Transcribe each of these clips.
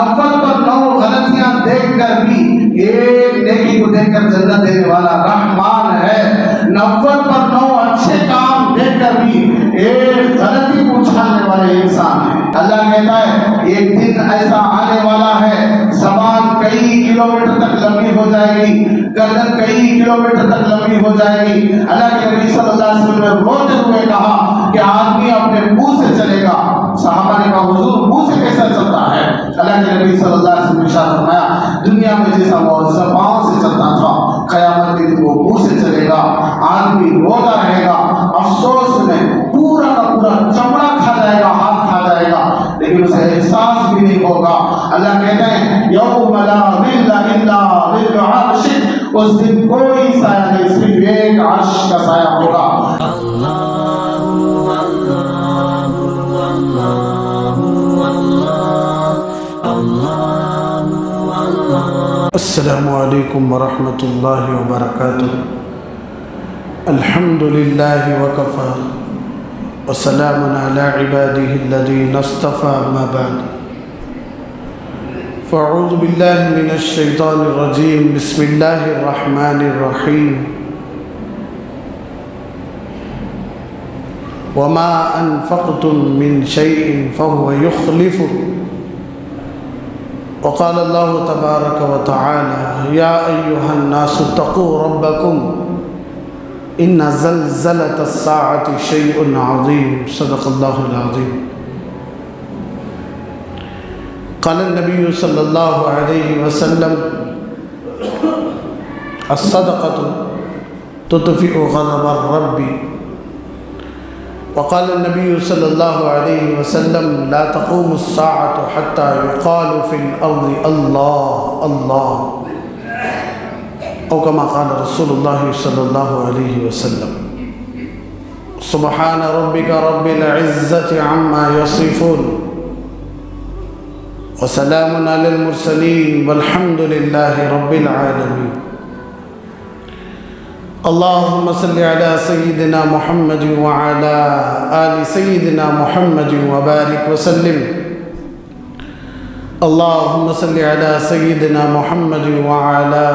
90 پر 9 غلطیاں دیکھ کر بھی ایک نیکی کو دیکھ کر جنت دینے والا رحمان ہے. 90 پر 9 اچھے کام دیکھ کر بھی ایک غلطی کو اچھالنے والے انسان ہے. اللہ کہتا ہے ایک دن ایسا آنے والا ہے زبان کئی کلومیٹر تک لمبی ہو جائے گی, گردن کئی کلومیٹر تک لمبی ہو جائے گی. اللہ کے نبی صلی اللہ علیہ وسلم نے روتے ہوئے کہا کہ آدمی اپنے منہ سے چلے گا. صحابہ نے کہا حضور منہ سے کیسا چلتا ہے؟ اللہ کے نبی صلی اللہ علیہ وسلم نے ارشاد فرمایا دنیا میں جیسا وہ زبان سے چلتا تھا قیامت کے دن وہ منہ سے چلے گا. آدمی روتا رہے گا, افسوس میں پورا کا پورا چمڑا کھا جائے گا, ہاتھ کھا جائے گا, لیکن اسے احساس بھی نہیں ہوگا. اللہ کہتے ہیں یوم لا ظل الا ظل عرشک, اس دن کوئی سایہ نہیں صرف ایک عرش کا سایہ ہوگا. السلام علیکم ورحمۃ اللہ وبرکاتہ. الحمد للہ وکفی وسلام علی عبادہ الذین اصطفی اما بعد فاعوذ باللہ من الشیطان الرجیم بسم اللہ الرحمن الرحیم وما انفقتم من شیء فهو یخلفه وقال اللہ تبارک وتعالی یا ایہا الناس اتقوا ربکم ان زلزلۃ الساعۃ شیء عظیم. صدق اللہ العظیم. قال النبی صلی اللہ علیہ وسلم الصدقۃ تطفئ غضب الرب. وقال النبی صلی اللہ علیہ وسلم لا تقوم الساعة حتى يقال في الأرض اللہ اللہ, او کما قال رسول اللہ صلی اللہ علیہ وسلم. سبحان ربک رب العزة عما يصفون وسلام علی المرسلین والحمد للہ رب العالمین. اللہم صلی علی سیدنا محمد وعلی آل سیدنا محمد وبارک وسلم. اللہم صلی علی سیدنا محمد وعلی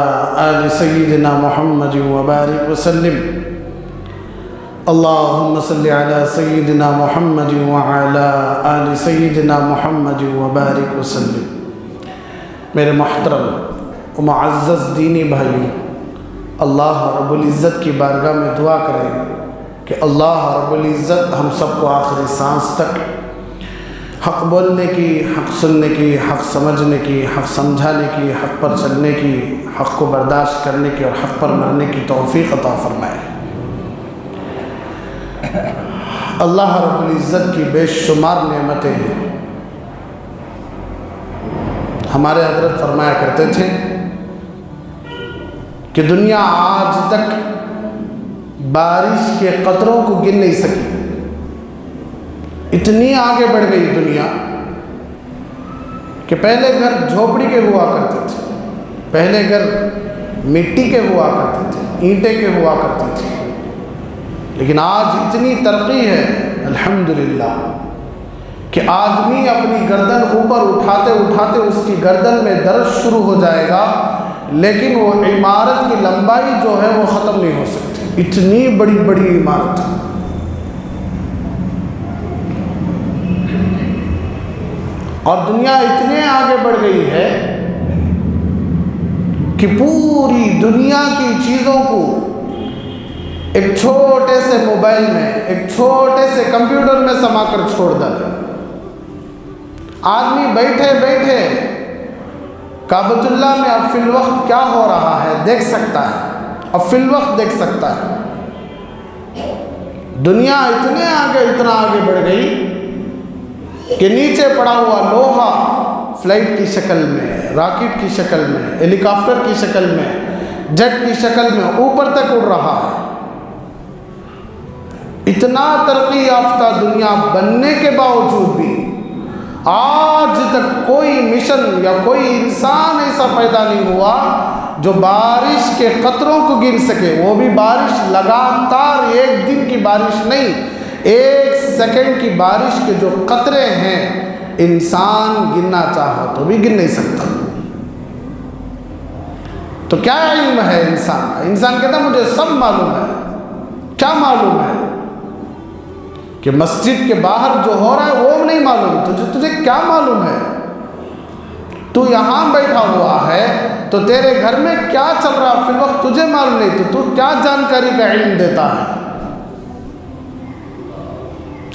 آل سیدنا محمد وبارک وسلم. اللہم صلی علی سیدنا محمد وعلی آل سیدنا محمد وبارک وسلم. میرے محترم و معزز دینی بھائیوں, اللہ رب العزت کی بارگاہ میں دعا کریں کہ اللہ رب العزت ہم سب کو آخری سانس تک حق بولنے کی, حق سننے کی, حق سمجھنے کی, حق سمجھانے کی, حق پر چلنے کی, حق کو برداشت کرنے کی اور حق پر مرنے کی توفیق عطا فرمائے. اللہ رب العزت کی بے شمار نعمتیں ہیں. ہمارے حضرت فرمایا کرتے تھے کہ دنیا آج تک بارش کے قطروں کو گن نہیں سکی. اتنی آگے بڑھ گئی دنیا کہ پہلے گھر جھوپڑی کے ہوا کرتے تھے, پہلے گھر مٹی کے ہوا کرتے تھے, اینٹیں کے ہوا کرتے تھے, لیکن آج اتنی ترقی ہے الحمدللہ کہ آدمی اپنی گردن اوپر اٹھاتے اٹھاتے اس کی گردن میں درد شروع ہو جائے گا, لیکن وہ عمارت کی لمبائی جو ہے وہ ختم نہیں ہو سکتی. اتنی بڑی بڑی عمارت ہے. اور دنیا اتنے آگے بڑھ گئی ہے کہ پوری دنیا کی چیزوں کو ایک چھوٹے سے موبائل میں, ایک چھوٹے سے کمپیوٹر میں سما کر چھوڑ ڈالا. آدمی بیٹھے بیٹھے کعبۃ اللہ میں اب فی الوقت کیا ہو رہا ہے دیکھ سکتا ہے, اب فی الوقت دیکھ سکتا ہے. دنیا اتنا آگے بڑھ گئی کہ نیچے پڑا ہوا لوہا فلائٹ کی شکل میں, راکٹ کی شکل میں, ہیلی کاپٹر کی شکل میں, جیٹ کی شکل میں اوپر تک اڑ رہا ہے. اتنا ترقی یافتہ دنیا بننے کے باوجود بھی آج تک کوئی مشن یا کوئی انسان ایسا پیدا نہیں ہوا جو بارش کے قطروں کو گن سکے. وہ بھی بارش لگاتار, ایک دن کی بارش نہیں, 1 سیکنڈ کی بارش کے جو قطرے ہیں انسان گننا چاہا تو بھی گن نہیں سکتا۔ تو کیا علم ہے انسان کا؟ انسان کہتا ہے مجھے سب معلوم ہے۔ کیا معلوم ہے؟ کہ مسجد کے باہر جو ہو رہا ہے وہ نہیں معلوم، تجھے کیا معلوم ہے؟ تو یہاں بیٹھا ہوا ہے تو تیرے گھر میں کیا چل رہا فی الوقت تجھے معلوم نہیں، تو کیا جانکاری کا علم دیتا ہے؟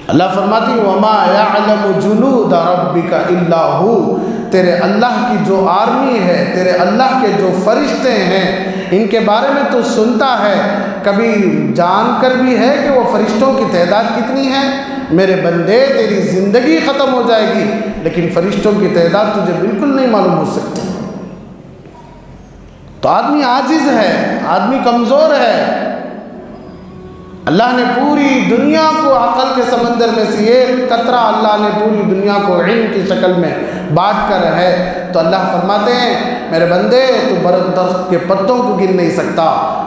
اللہ فرماتی وَمَا يَعْلَمُ جُنُودَ رَبِّكَ إِلَّا هُوَ، تیرے اللہ کی جو آرمی ہے، تیرے اللہ کے جو فرشتے ہیں، ان کے بارے میں تو سنتا ہے، کبھی جان کر بھی ہے کہ وہ فرشتوں کی تعداد کتنی ہے؟ میرے بندے تیری زندگی ختم ہو جائے گی لیکن فرشتوں کی تعداد تجھے بالکل نہیں معلوم ہو سکتی۔ تو آدمی عاجز ہے، آدمی کمزور ہے۔ اللہ نے پوری دنیا کو عقل کے سمندر میں سے ایک قطرہ اللہ نے پوری دنیا کو علم کی شکل میں بانٹ کر ہے، تو اللہ فرماتے ہیں میرے بندے تو برد درخت کے پتوں کو گن نہیں سکتا،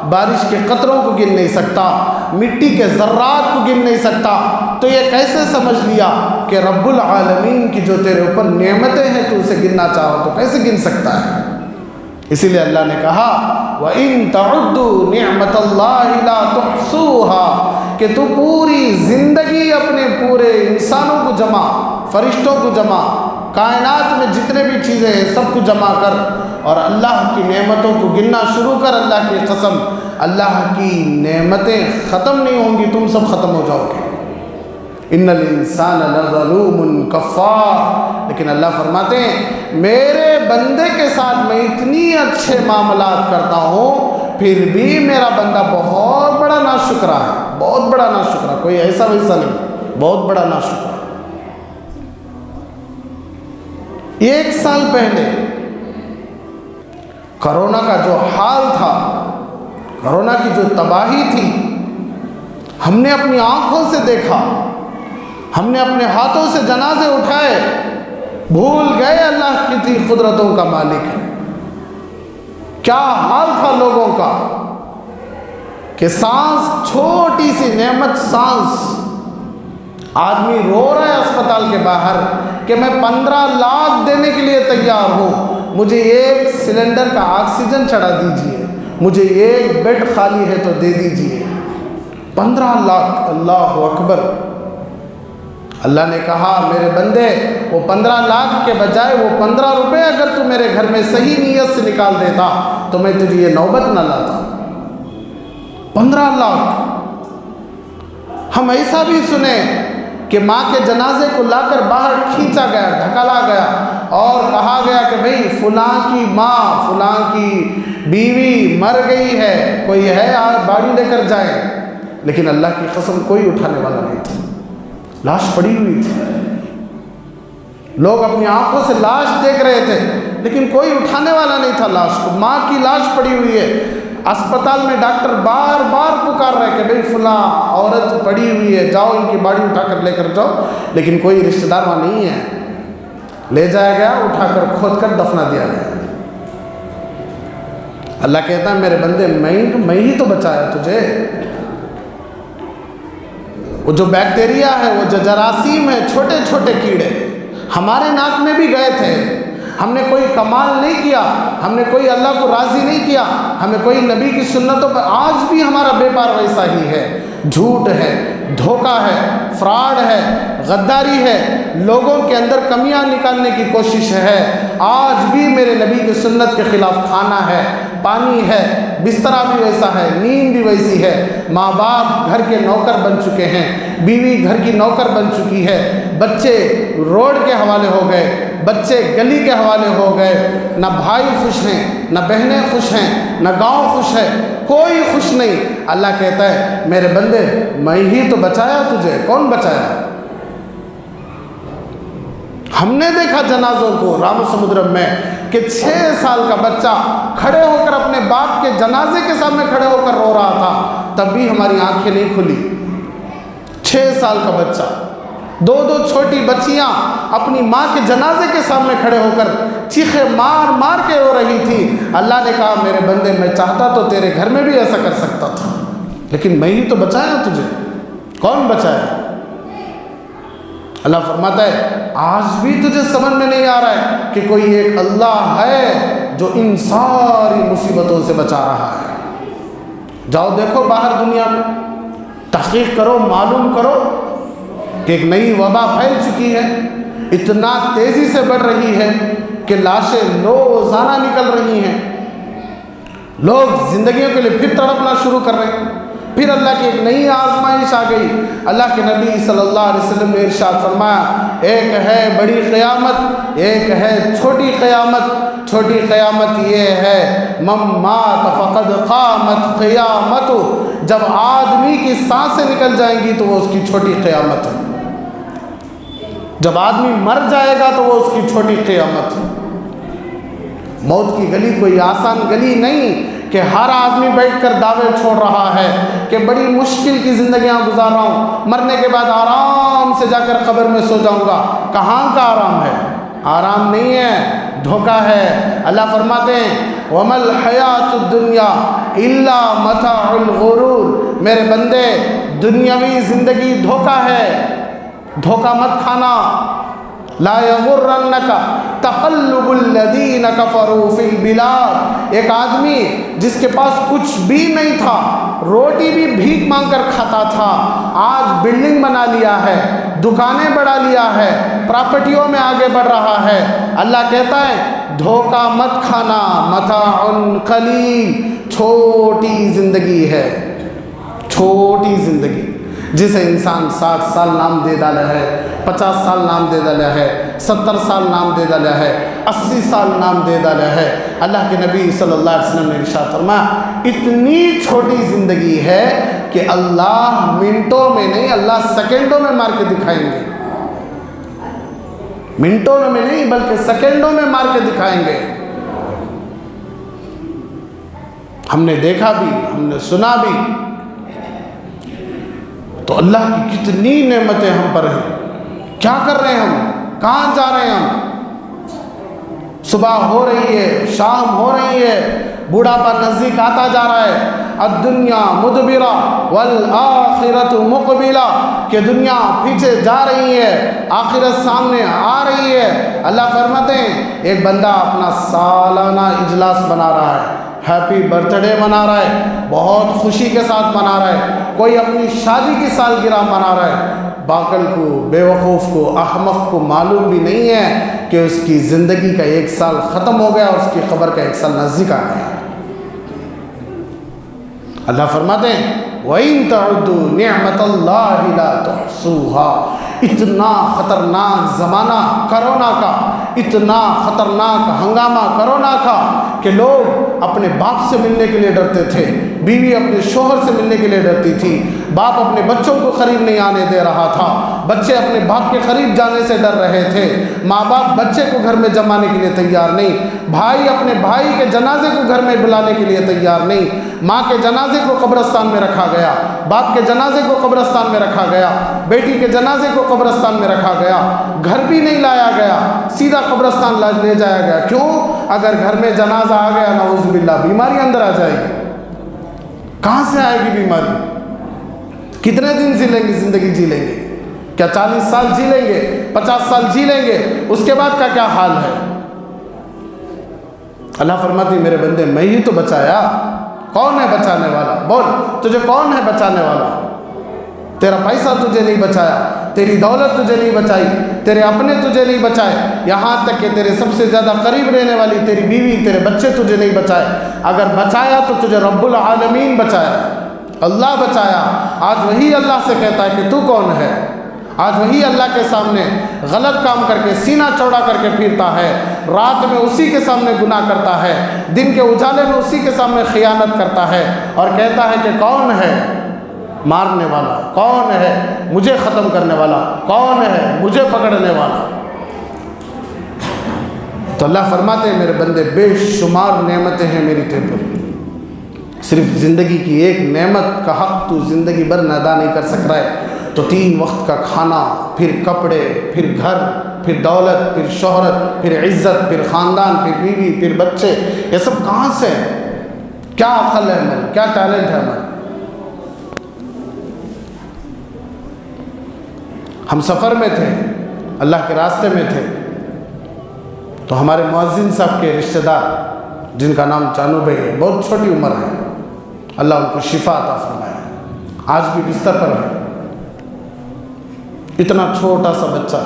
بارش کے قطروں کو گن نہیں سکتا، مٹی کے ذرات کو گن نہیں سکتا، تو یہ کیسے سمجھ لیا کہ رب العالمین کی جو تیرے اوپر نعمتیں ہیں تو اسے گننا چاہو تو کیسے گن سکتا ہے؟ اسی لیے اللہ نے کہا وَإِن تَعُدُّوا نِعْمَةَ اللَّهِ لَا تُحْصُوهَا، کہ تو پوری زندگی اپنے پورے انسانوں کو جمع، فرشتوں کو جمع، کائنات میں جتنے بھی چیزیں ہیں سب کو جمع کر اور اللہ کی نعمتوں کو گننا شروع کر، اللہ کی قسم اللہ کی نعمتیں ختم نہیں ہوں گی، تم سب ختم ہو جاؤ گے۔ ان الانسان لظلوم کفار، لیکن اللہ فرماتے ہیں میرے بندے کے ساتھ میں اتنی اچھے معاملات کرتا ہوں پھر بھی میرا بندہ بہت بڑا ناشکرا ہے، بہت بڑا ناشکرا، کوئی ایسا ویسا نہیں، بہت بڑا ناشکرا۔ 1 سال پہلے کرونا کا جو حال تھا، کرونا کی جو تباہی تھی، ہم نے اپنی آنکھوں سے دیکھا، ہم نے اپنے ہاتھوں سے جنازے اٹھائے، بھول گئے اللہ کی قدرتوں کا مالک ہے۔ کیا حال تھا لوگوں کا کہ سانس، چھوٹی سی نعمت سانس، آدمی رو رہا ہے اسپتال کے باہر کہ میں 15 لاکھ دینے کے لیے تیار ہوں، مجھے 1 سلنڈر کا آکسیجن چڑھا دیجئے، مجھے 1 بیڈ خالی ہے تو دے دیجئے۔ 15 لاکھ، اللہ اکبر۔ اللہ نے کہا میرے بندے وہ 15 لاکھ کے بجائے وہ 15 روپے اگر تو میرے گھر میں صحیح نیت سے نکال دیتا تو میں تجھے یہ نوبت نہ لاتا۔ 15 لاکھ۔ ہم ایسا بھی سنیں کہ ماں کے جنازے کو لا کر باہر کھینچا گیا، دھکیلا گیا اور کہا گیا کہ بھئی فلاں کی ماں، فلاں کی بیوی مر گئی ہے، کوئی ہے باڑی لے کر جائے، لیکن اللہ کی قسم کوئی اٹھانے والا نہیں تھا، لاش پڑی ہوئی تھی، لوگ اپنی آنکھوں سے لاش دیکھ رہے تھے لیکن کوئی اٹھانے والا نہیں تھا لاش کو۔ ماں کی لاش پڑی ہوئی ہے، اسپتال میں ڈاکٹر بار بار پکار رہے کہ بھئی فلاں عورت پڑی ہوئی ہے، جاؤ ان کی باڑی اٹھا کر لے کر جاؤ، لیکن کوئی رشتہ دار وہاں نہیں ہے۔ لے جایا گیا، اٹھا کر کھود کر دفنا دیا گیا۔ اللہ کہتا ہے میرے بندے میں ہی تو بچایا تجھے۔ وہ جو بیکٹیریا ہے، وہ جو جراثیم ہے، چھوٹے چھوٹے کیڑے ہمارے ناک میں بھی گئے تھے، ہم نے کوئی کمال نہیں کیا، ہم نے کوئی اللہ کو راضی نہیں کیا، ہمیں کوئی نبی کی سنتوں پر، آج بھی ہمارا بیپار ویسا ہی ہے، جھوٹ ہے، دھوکہ ہے، فراڈ ہے، غداری ہے، لوگوں کے اندر کمیاں نکالنے کی کوشش ہے۔ آج بھی میرے نبی کی سنت کے خلاف کھانا ہے، پانی ہے، بسترا بھی ویسا ہے، نیند بھی ویسی ہے، ماں باپ گھر کے نوکر بن چکے ہیں، بیوی گھر کی نوکر بن چکی ہے، بچے روڈ کے حوالے ہو گئے، بچے گلی کے حوالے ہو گئے، نہ بھائی خوش ہیں، نہ بہنیں خوش ہیں، نہ گاؤں خوش ہے، کوئی خوش نہیں۔ اللہ کہتا ہے میرے بندے میں ہی تو بچایا تجھے، کون بچایا؟ ہم نے دیکھا جنازوں کو رام سمدرم میں کہ 6 سال کا بچہ کھڑے ہو کر اپنے باپ کے جنازے کے سامنے کھڑے ہو کر رو رہا تھا، تب بھی ہماری آنکھیں نہیں کھلی۔ 6 سال کا بچہ، 2 چھوٹی بچیاں اپنی ماں کے جنازے کے سامنے کھڑے ہو کر چیخے مار مار کے رو رہی تھی۔ اللہ نے کہا میرے بندے میں چاہتا تو تیرے گھر میں بھی ایسا کر سکتا تھا، لیکن میں ہی تو بچایا تجھے، کون بچایا؟ اللہ فرماتا ہے آج بھی تجھے سمجھ میں نہیں آ رہا ہے کہ کوئی ایک اللہ ہے جو ان ساری مصیبتوں سے بچا رہا ہے؟ جاؤ دیکھو باہر دنیا میں، تحقیق کرو، معلوم کرو کہ ایک نئی وبا پھیل چکی ہے، اتنا تیزی سے بڑھ رہی ہے کہ لاشیں روزانہ نکل رہی ہیں، لوگ زندگیوں کے لیے پھر تڑپنا شروع کر رہے ہیں۔ پھر اللہ کی ایک نئی آزمائش آ گئی۔ اللہ کے نبی صلی اللہ علیہ وسلم نے ارشاد فرمایا ایک ہے بڑی قیامت، ایک ہے چھوٹی قیامت۔ چھوٹی قیامت یہ ہے من مات فقد قامت قیامت، جب آدمی کی سانسیں نکل جائیں گی تو وہ اس کی چھوٹی قیامت ہے۔ جب آدمی مر جائے گا تو وہ اس کی چھوٹی قیامت ہے۔ موت کی گلی کوئی آسان گلی نہیں کہ ہر آدمی بیٹھ کر دعوے چھوڑ رہا ہے کہ بڑی مشکل کی زندگیاں گزار رہا ہوں، مرنے کے بعد آرام سے جا کر قبر میں سو جاؤں گا۔ کہاں کا آرام ہے؟ آرام نہیں ہے، دھوکہ ہے۔ اللہ فرماتے ہیں وَمَا الْحَيَاةُ الدُّنْيَا إِلَّا مَتَاعُ الْغُرُورِ، میرے بندے دنیاوی زندگی دھوکہ ہے، دھوکہ مت کھانا۔ لا يغرنك تقلب الذين كفروا في البلاد، ایک آدمی جس کے پاس کچھ بھی نہیں تھا، روٹی بھی بھیک مانگ کر کھاتا تھا، آج بلڈنگ بنا لیا ہے، دکانیں بڑھا لیا ہے، پراپرٹیوں میں آگے بڑھ رہا ہے۔ اللہ کہتا ہے دھوکہ مت کھانا، متاع قلیل، چھوٹی زندگی ہے، چھوٹی زندگی جسے انسان 60 سال نام دے ڈالا ہے، 50 سال نام دے ڈالا ہے، 70 سال نام دے ڈالا ہے، 80 سال نام دے ڈالا ہے۔ اللہ کے نبی صلی اللہ علیہ وسلم نے ارشاد فرمایا اتنی چھوٹی زندگی ہے کہ اللہ منٹوں میں نہیں، اللہ سیکنڈوں میں مار کے دکھائیں گے۔ منٹوں میں نہیں بلکہ سیکنڈوں میں مار کے دکھائیں گے۔ ہم نے دیکھا بھی، ہم نے سنا بھی، تو اللہ کی کتنی نعمتیں ہم پر ہیں۔ کیا کر رہے ہیں ہم؟ کہاں جا رہے ہیں ہم؟ صبح ہو رہی ہے، شام ہو رہی ہے، بوڑھاپا نزدیک آتا جا رہا ہے۔ الدنیا مدبرہ والآخرۃ مقبلہ، کہ دنیا پیچھے جا رہی ہے، آخرت سامنے آ رہی ہے۔ اللہ فرماتے ہیں ایک بندہ اپنا سالانہ اجلاس بنا رہا ہے، ہیپی برتھ ڈے منا رہا ہے، بہت خوشی کے ساتھ منا رہا ہے، کوئی اپنی شادی کی سالگرہ منا رہا ہے۔ باقل کو، بے وقوف کو، احمق کو معلوم بھی نہیں ہے کہ اس کی زندگی کا 1 سال ختم ہو گیا اور اس کی قبر کا 1 سال نزدیک آ گیا۔ اللہ فرماتے ہیں وَإِن تَعُدُّوا نِعْمَةَ اللَّهِ لَا تُحْصُوهَا، اتنا خطرناک زمانہ کرونا کا، اتنا خطرناک ہنگامہ کرونا کا کہ لوگ اپنے باپ سے ملنے کے لیے ڈرتے تھے، بیوی اپنے شوہر سے ملنے کے لیے ڈرتی تھی، باپ اپنے بچوں کو قریب نہیں آنے دے رہا تھا، بچے اپنے باپ کے قریب جانے سے ڈر رہے تھے، ماں باپ بچے کو گھر میں جمانے کے لیے تیار نہیں، بھائی اپنے بھائی کے جنازے کو گھر میں بلانے کے لیے تیار نہیں، ماں کے جنازے کو قبرستان میں رکھا گیا، باپ کے جنازے کو قبرستان میں رکھا گیا، بیٹی کے جنازے کو قبرستان میں رکھا گیا، گھر بھی نہیں لایا گیا، سیدھا قبرستان لے جایا گیا۔ کیوں؟ اگر گھر میں جنازہ آ گیا نعوذ باللہ بیماری اندر آ جائے گی۔ کہاں سے آئے گی بیماری؟ کتنے دن جی لیں گے، زندگی جی لیں گے؟ کیا 40 سال جی لیں گے، 50 سال جی لیں گے؟ اس کے بعد کا کیا حال ہے؟ اللہ فرماتی میرے بندے میں ہی تو بچایا، کون ہے بچانے والا؟ بول تجھے کون ہے بچانے والا؟ تیرا پیسہ تجھے نہیں بچایا، تیری دولت تجھے نہیں بچائی، تیرے اپنے تجھے نہیں بچائے، یہاں تک کہ تیرے سب سے زیادہ قریب رہنے والی تیری بیوی، تیرے بچے تجھے نہیں بچائے۔ اگر بچایا تو تجھے رب العالمین بچایا، اللہ بچایا۔ آج وہی اللہ سے کہتا ہے کہ تو کون ہے؟ آج وہی اللہ کے سامنے غلط کام کر کے سینہ چوڑا کر کے پھرتا ہے، رات میں اسی کے سامنے گناہ کرتا ہے، دن کے اجالے میں اسی کے سامنے خیانت کرتا ہے اور کہتا ہے کہ کون ہے مارنے والا، کون ہے مجھے ختم کرنے والا، کون ہے مجھے پکڑنے والا؟ تو اللہ فرماتے ہیں میرے بندے بے شمار نعمتیں ہیں میری تیرے پر، صرف زندگی کی ایک نعمت کا حق تو زندگی بھر ادا نہیں کر سک رہا ہے، تو 3 وقت کا کھانا، پھر کپڑے، پھر گھر، پھر دولت، پھر شہرت، پھر عزت، پھر خاندان، پھر بیوی، پھر بچے، یہ سب کہاں سے ہے؟ کیا عقل ہے ہماری؟ کیا ٹیلنٹ ہے ہماری؟ ہم سفر میں تھے، اللہ کے راستے میں تھے، تو ہمارے مؤذن صاحب کے رشتہ دار جن کا نام چانو بھائی ہے، بہت چھوٹی عمر ہے، اللہ ان کو شفا عطا فرمائے، آج بھی بستر پر ہے۔ اتنا چھوٹا سا بچہ،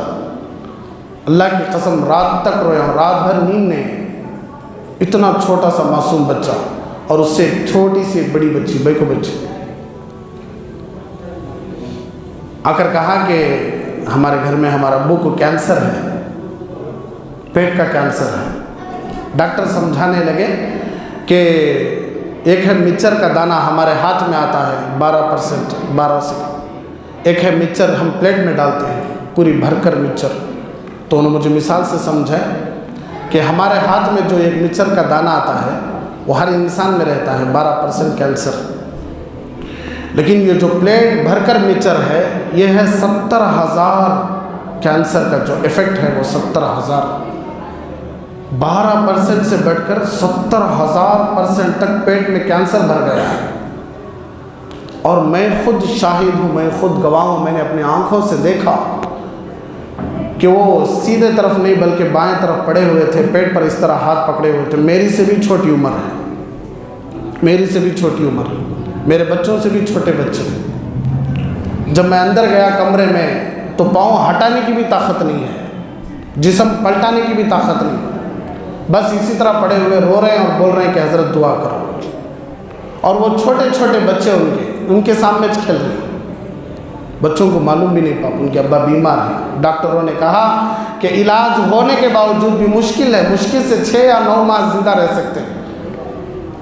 اللہ کی قسم رات تک رویا ہوں، رات بھر نیند نہیں، اتنا چھوٹا سا معصوم بچہ، اور اس سے ایک چھوٹی سی ایک بڑی بچی، بھائی کو بچی، آ کر کہا کہ ہمارے گھر میں ہمارے ابو کو کینسر ہے، پیٹ کا کینسر ہے۔ ڈاکٹر سمجھانے لگے کہ ایک ہے مچر کا دانہ ہمارے ہاتھ میں آتا ہے 12 سے، ایک ہے مچر ہم پلیٹ میں ڈالتے ہیں پوری بھر کر مچر، تو انہوں نے مجھے مثال سے سمجھا کہ ہمارے ہاتھ میں جو ایک مچر کا دانہ آتا ہے وہ ہر انسان میں رہتا ہے 12% کینسر، لیکن یہ جو پلیٹ بھر کر مچر ہے یہ ہے 70,000 کینسر کا جو ایفیکٹ ہے وہ 70,000، 12% سے بڑھ کر 70,000% تک پیٹ میں کینسر بھر گیا ہے۔ اور میں خود شاہد ہوں، میں خود گواہ ہوں، میں نے اپنی آنکھوں سے دیکھا کہ وہ سیدھے طرف نہیں بلکہ بائیں طرف پڑے ہوئے تھے، پیٹ پر اس طرح ہاتھ پکڑے ہوئے تھے۔ میری سے بھی چھوٹی عمر ہے، میری سے بھی چھوٹی عمر ہے، میرے بچوں سے بھی چھوٹے بچے ہیں۔ جب میں اندر گیا کمرے میں تو پاؤں ہٹانے کی بھی طاقت نہیں ہے، جسم پلٹانے کی بھی طاقت نہیں، بس اسی طرح پڑے ہوئے رو رہے ہیں اور بول رہے ہیں کہ حضرت دعا کرو، اور وہ چھوٹے چھوٹے بچے ان کے سامنے کھیل رہے ہیں، بچوں کو معلوم بھی نہیں، ان کے ابا بیمار ہیں۔ ڈاکٹروں نے کہا کہ علاج ہونے کے باوجود بھی مشکل ہے، مشکل سے 6 یا 9 ماہ زندہ رہ سکتے ہیں،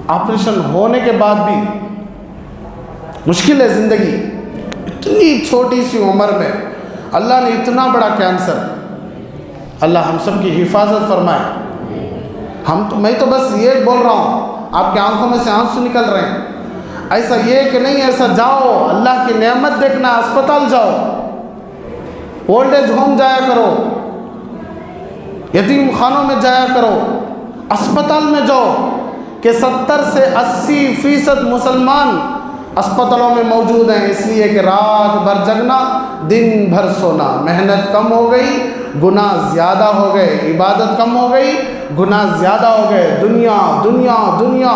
آپریشن ہونے کے بعد بھی مشکل ہے زندگی۔ اتنی چھوٹی سی عمر میں اللہ نے اتنا بڑا کینسر، اللہ ہم سب کی حفاظت فرمائے۔ میں تو بس یہ بول رہا ہوں، آپ کی آنکھوں میں سے آنسو نکل رہے ہیں، ایسا یہ کہ نہیں، ایسا جاؤ، اللہ کی نعمت دیکھنا، اسپتال جاؤ، اولڈ ایج ہوم جایا کرو، یتیم خانوں میں جایا کرو، اسپتال میں جاؤ، کہ 70 سے 80% مسلمان اسپتالوں میں موجود ہیں، اس لیے کہ رات بھر جگنا، دن بھر سونا، محنت کم ہو گئی، گناہ زیادہ ہو گئے، عبادت کم ہو گئی، گناہ زیادہ ہو گئے۔ دنیا دنیا دنیا،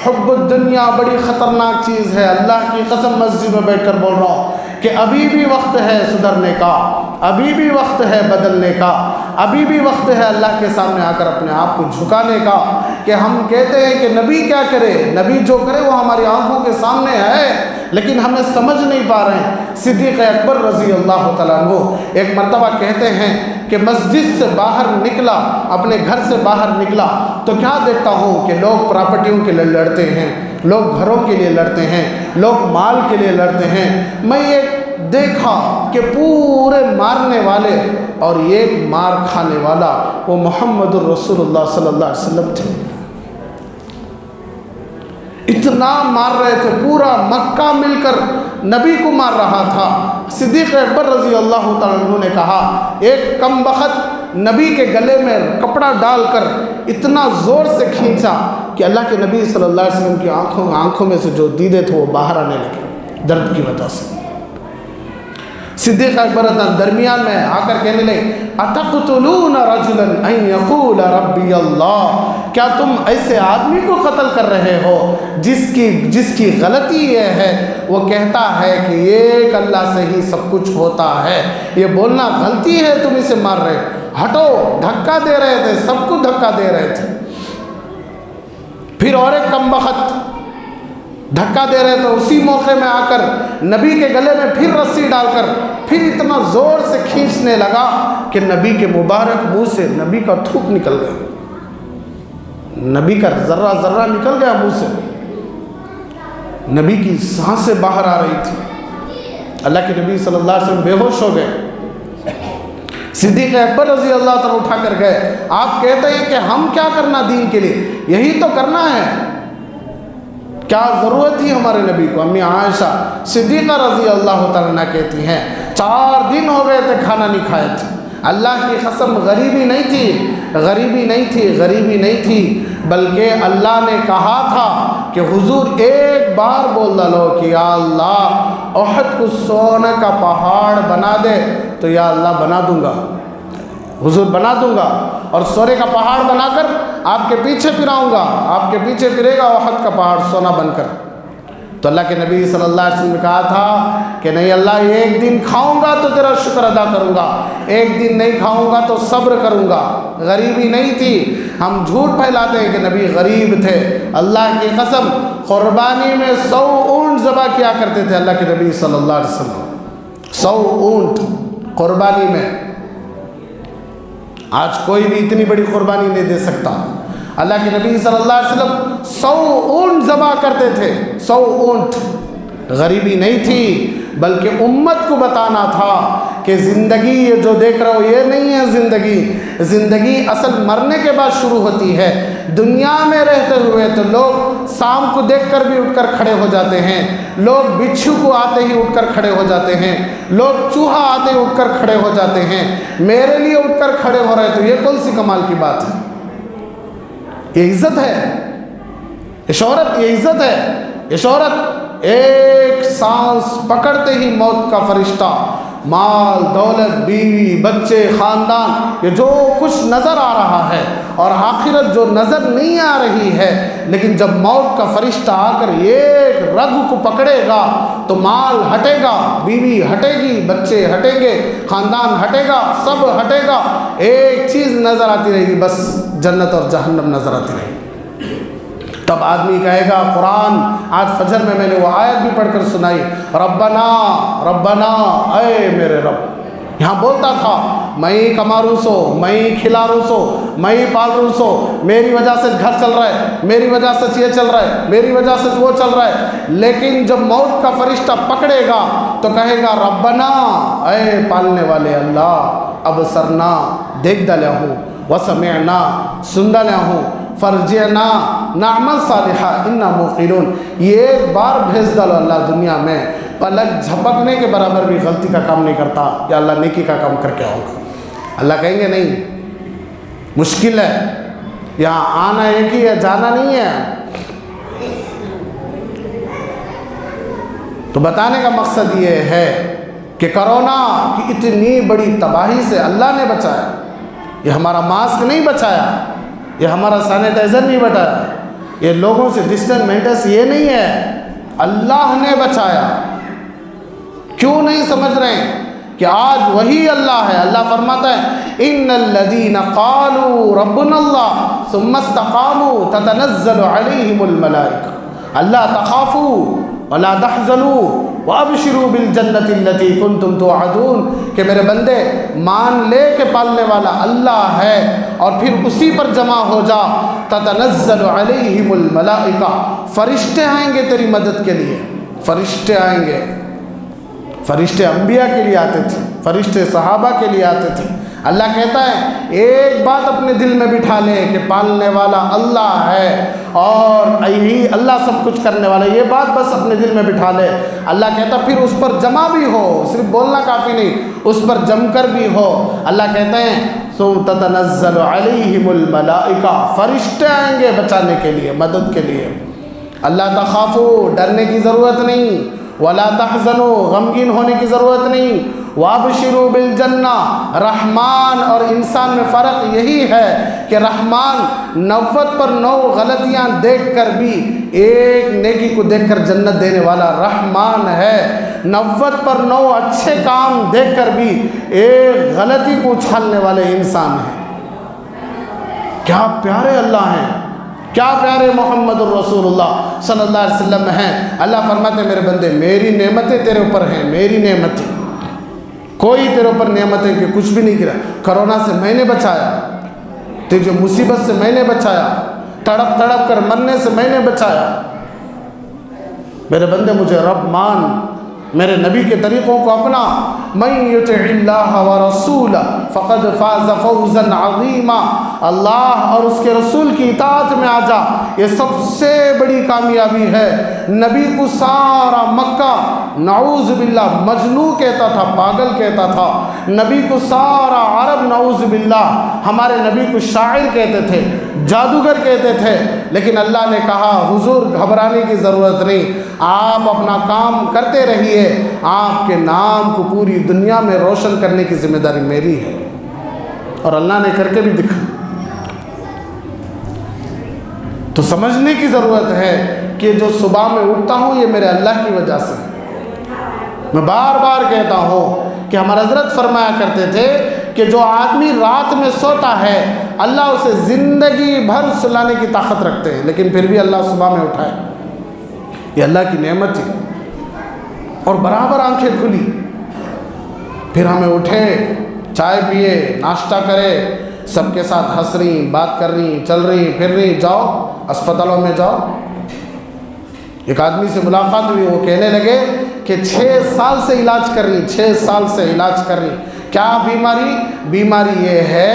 حب الدنیا بڑی خطرناک چیز ہے، اللہ کی قسم مسجد میں بیٹھ کر بول رہا ہوں کہ ابھی بھی وقت ہے سدھرنے کا، ابھی بھی وقت ہے بدلنے کا، ابھی بھی وقت ہے اللہ کے سامنے آ کر اپنے آپ کو جھکانے کا۔ کہ ہم کہتے ہیں کہ نبی کیا کرے، نبی جو کرے وہ ہماری آنکھوں کے سامنے ہے، لیکن ہمیں سمجھ نہیں پا رہے ہیں۔ صدیق اکبر رضی اللہ تعالیٰ عنہ ایک مرتبہ کہتے ہیں کہ مسجد سے باہر نکلا، اپنے گھر سے باہر نکلا تو کیا دیکھتا ہوں کہ لوگ پراپرٹیوں کے لیے لڑتے ہیں، لوگ گھروں کے لیے لڑتے ہیں، لوگ مال کے لیے لڑتے ہیں۔ میں یہ دیکھا کہ پورے مارنے والے اور ایک مار کھانے والا وہ محمد الرسول اللہ صلی اللہ علیہ وسلم تھے۔ اتنا مار رہے تھے، پورا مکہ مل کر نبی کو مار رہا تھا۔ صدیق اکبر رضی اللہ تعالیٰ عنہ نے کہا، ایک کم بخت نبی کے گلے میں کپڑا ڈال کر اتنا زور سے کھینچا کہ اللہ کے نبی صلی اللہ علیہ وسلم کی آنکھوں میں سے جو دیدے تھے وہ باہر آنے لگے درد کی وجہ سے۔ صدیق اکبر درمیان میں آ کر کہنے لگے، اتقتلون رجلا ان یقول ربی اللہ، کیا تم ایسے آدمی کو قتل کر رہے ہو جس کی غلطی یہ ہے وہ کہتا ہے کہ ایک اللہ سے ہی سب کچھ ہوتا ہے، یہ بولنا غلطی ہے، تم اسے مار رہے، ہٹو، دھکا دے رہے تھے، سب کو دھکا دے رہے تھے۔ پھر اور ایک کم بخت دھکا دے رہے تھے، اسی موقع میں آ کر نبی کے گلے میں پھر رسی ڈال کر پھر اتنا زور سے کھینچنے لگا کہ نبی کے مبارک منہ سے نبی کا تھوک نکل گیا، نبی کا ذرہ ذرہ نکل گیا منہ سے، نبی کی سانسیں باہر آ رہی تھی، اللہ کے نبی صلی اللہ علیہ وسلم بے ہوش ہو گئے۔ صدیق اکبر رضی اللہ تعالیٰ اٹھا کر گئے، آپ کہتے ہیں کہ ہم کیا کرنا دین کے لیے، یہی تو کرنا ہے، کیا ضرورت تھی ہمارے نبی کو۔ امی عائشہ صدیقہ رضی اللہ تعالیٰ عنہ کہتی ہیں 4 دن ہو گئے تھے کھانا نہیں کھائے تھے، اللہ کی قسم غریبی نہیں تھی، غریبی نہیں تھی، غریبی نہیں تھی، بلکہ اللہ نے کہا تھا کہ حضور ایک بار بول ڈالو کہ یا اللہ احد کو سونے کا پہاڑ بنا دے تو یا اللہ بنا دوں گا، حضور بنا دوں گا، اور سونے کا پہاڑ بنا کر آپ کے پیچھے پھراؤں گا، آپ کے پیچھے پھرے گا احد کا پہاڑ سونا بن کر۔ تو اللہ کے نبی صلی اللہ علیہ وسلم نے کہا تھا کہ نہیں اللہ، ایک دن کھاؤں گا تو تیرا شکر ادا کروں گا، ایک دن نہیں کھاؤں گا تو صبر کروں گا۔ غریبی نہیں تھی، ہم جھوٹ پھیلاتے ہیں کہ نبی غریب تھے۔ اللہ کی قسم قربانی میں 100 اونٹ ذبح کیا کرتے تھے اللہ کے نبی صلی اللہ علیہ وسلم، 100 اونٹ قربانی میں۔ آج کوئی بھی اتنی بڑی قربانی نہیں دے سکتا۔ اللہ کے نبی صلی اللہ علیہ وسلم 100 اونٹ ذبح کرتے تھے، 100 اونٹ۔ غریبی نہیں تھی، بلکہ امت کو بتانا تھا کہ زندگی یہ جو دیکھ رہے ہو یہ نہیں ہے زندگی اصل مرنے کے بعد شروع ہوتی ہے۔ دنیا میں رہتے ہوئے تو لوگ شام کو دیکھ کر بھی اٹھ کر کھڑے ہو جاتے ہیں، لوگ بچھو کو آتے ہی اٹھ کر کھڑے ہو جاتے ہیں، لوگ چوہا آتے ہی اٹھ کر کھڑے ہو جاتے ہیں۔ میرے لیے اٹھ کر کھڑے ہو رہے تو یہ کون سی کمال کی بات ہے؟ یہ عزت ہے، یہ شہرت، یہ عزت ہے، یہ شہرت۔ ایک سانس پکڑتے ہی موت کا فرشتہ، مال دولت بیوی بچے خاندان یہ جو کچھ نظر آ رہا ہے اور آخرت جو نظر نہیں آ رہی ہے، لیکن جب موت کا فرشتہ آ کر ایک رگ کو پکڑے گا تو مال ہٹے گا، بیوی ہٹے گی، بچے ہٹیں گے، خاندان ہٹے گا، سب ہٹے گا، ایک چیز نظر آتی رہے گی، بس جنت اور جہنم نظر آتی رہے گی۔ تب آدمی کہے گا، قرآن آج فجر میں نے وہ آیت بھی پڑھ کر سنائی، ربنا ربنا، اے میرے رب۔ یہاں بولتا تھا میں ہی کما روس ہو، میں ہی کھلا روس ہو، میں ہی پال روس ہو، میری وجہ سے گھر چل رہا ہے، میری وجہ سے یہ چل رہا ہے، میری وجہ سے وہ چل رہا ہے۔ لیکن جب موت کا فرشتہ پکڑے گا تو کہے گا ربنا، اے پالنے والے اللہ، ابصرنا دیکھ ڈالا ہوں، وسمعنا سن ڈالا ہوں، فرجعنا نعمل صالحہ انا موقنون۔ یہ ایک بار بھیج ڈالو اللہ دنیا میں، پلک جھپکنے کے برابر بھی غلطی کا کام نہیں کرتا، یا اللہ نیکی کا کام کر کے آؤں گا۔ اللہ کہیں گے نہیں، مشکل ہے، یہاں آنا ایک ہی ہے، جانا نہیں ہے۔ تو بتانے کا مقصد یہ ہے کہ کرونا کی اتنی بڑی تباہی سے اللہ نے بچایا، یہ ہمارا ماسک نہیں بچایا، یہ ہمارا سینیٹائزر نہیں بچایا، یہ لوگوں سے ڈسٹنس مینٹینس یہ نہیں ہے، اللہ نے بچایا۔ کیوں نہیں سمجھ رہے ہیں کہ آج وہی اللہ ہے؟ اللہ فرماتا ہے ان الذین قالوا ربنا اللہ ثم استقاموا تتنزل علیہم الملائکہ الا تخافوا ولا تحزنوا وابشروا بالجنۃ التي كنتم توعدون، کہ میرے بندے مان لے کے پالنے والا اللہ ہے اور پھر اسی پر جمع ہو جا۔ تتنزل علیہم الملائکہ، فرشتے آئیں گے تیری مدد کے لیے، فرشتے آئیں گے۔ فرشتے انبیاء کے لیے آتے تھے، فرشتے صحابہ کے لیے آتے تھے۔ اللہ کہتا ہے ایک بات اپنے دل میں بٹھا لے کہ پالنے والا اللہ ہے اور یہی اللہ سب کچھ کرنے والا ہے، یہ بات بس اپنے دل میں بٹھا لے۔ اللہ کہتا پھر اس پر جمع بھی ہو، صرف بولنا کافی نہیں، اس پر جم کر بھی ہو۔ اللہ کہتے ہیں سو تتنزل علیہم الملائکہ، فرشتے آئیں گے بچانے کے لیے، مدد کے لیے۔ اللہ تخافو، ڈرنے کی ضرورت نہیں، ولا تحزنوا، غمگین ہونے کی ضرورت نہیں، وابشروا بالجنہ۔ رحمان اور انسان میں فرق یہی ہے کہ رحمان 90 پر 9 غلطیاں دیکھ کر بھی ایک نیکی کو دیکھ کر جنت دینے والا رحمان ہے، 90 پر 9 اچھے کام دیکھ کر بھی ایک غلطی کو اچھالنے والے انسان ہیں۔ کیا پیارے اللہ ہیں، کیا پیارے محمد الرسول اللہ صلی اللہ علیہ وسلم ہیں۔ اللہ فرماتے ہیں میرے بندے میری نعمتیں تیرے اوپر ہیں، میری نعمتیں، کوئی تیرے اوپر نعمتیں کہ کچھ بھی نہیں گرا۔ کرونا سے میں نے بچایا، تجھے مصیبت سے میں نے بچایا، تڑپ تڑپ کر مرنے سے میں نے بچایا۔ میرے بندے مجھے رب مان، میرے نبی کے طریقوں کو اپنا۔ من یطع اللہ ورسولہ فقد فاز فوزا عظیما، اللہ اور اس کے رسول کی اطاعت میں آ جا، یہ سب سے بڑی کامیابی ہے۔ نبی کو سارا مکہ نعوذ باللہ مجنون کہتا تھا، پاگل کہتا تھا۔ نبی کو سارا عرب نعوذ باللہ ہمارے نبی کو شاعر کہتے تھے، جادوگر کہتے تھے، لیکن اللہ نے کہا حضور گھبرانے کی ضرورت نہیں، آپ اپنا کام کرتے رہیے، آپ کے نام کو پوری دنیا میں روشن کرنے کی ذمہ داری میری ہے۔ اور اللہ نے کر کے بھی دکھا۔ تو سمجھنے کی ضرورت ہے کہ جو صبح میں اٹھتا ہوں یہ میرے اللہ کی وجہ سے۔ میں بار بار کہتا ہوں کہ ہمارے حضرت فرمایا کرتے تھے کہ جو آدمی رات میں سوتا ہے اللہ اسے زندگی بھر سلانے کی طاقت رکھتے ہیں، لیکن پھر بھی اللہ صبح میں اٹھائے، یہ اللہ کی نعمت ہے۔ اور برابر آنکھیں کھلی، پھر ہمیں اٹھے، چائے پیے، ناشتہ کرے، سب کے ساتھ ہنس رہی، بات کر رہی، چل رہی، پھر رہی، جاؤ اسپتالوں میں جاؤ۔ ایک آدمی سے ملاقات ہوئی، وہ کہنے لگے کہ 6 سال سے علاج کر رہی، 6 سال سے علاج کر رہی۔ کیا بیماری؟ بیماری یہ ہے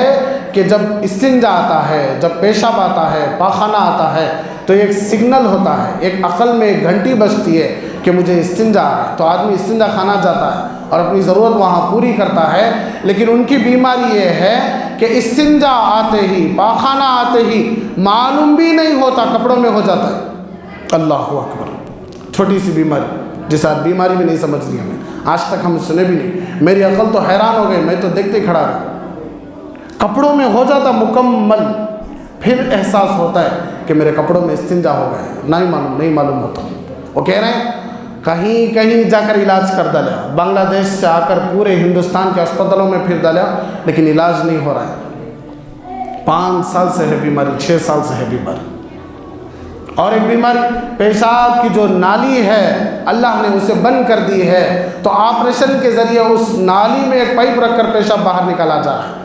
کہ جب استنجا آتا ہے، جب پیشاب آتا ہے، پاخانہ آتا ہے، تو ایک سگنل ہوتا ہے، ایک عقل میں ایک گھنٹی بجتی ہے کہ مجھے استنجا ہے، تو آدمی استنجا خانہ جاتا ہے اور اپنی ضرورت وہاں پوری کرتا ہے۔ لیکن ان کی بیماری یہ ہے کہ استنجا آتے ہی، پاخانہ آتے ہی معلوم بھی نہیں ہوتا، کپڑوں میں ہو جاتا ہے۔ اللہ اکبر، چھوٹی سی بیماری جس آج بیماری بھی نہیں سمجھ لی ہمیں، آج تک ہم سنے بھی نہیں۔ میری عقل تو حیران ہو گئی، میں تو دیکھتے کھڑا رہا، کپڑوں میں ہو جاتا مکمل، پھر احساس ہوتا ہے کہ میرے کپڑوں میں استنجا ہو گئے، نہیں معلوم ہوتا۔ وہ کہہ رہے ہیں کہیں کہیں جا کر علاج کر ڈالا، بنگلہ دیش سے آ کر پورے ہندوستان کے اسپتالوں میں پھر ڈالا، لیکن علاج نہیں ہو رہا ہے۔ 5 سال سے ہے بیماری، 6 سال سے ہے بیماری۔ اور ایک بیماری پیشاب کی جو نالی ہے اللہ نے اسے بند کر دی ہے، تو آپریشن کے ذریعے اس نالی میں ایک پائپ رکھ کر پیشاب باہر نکالا جا رہا ہے،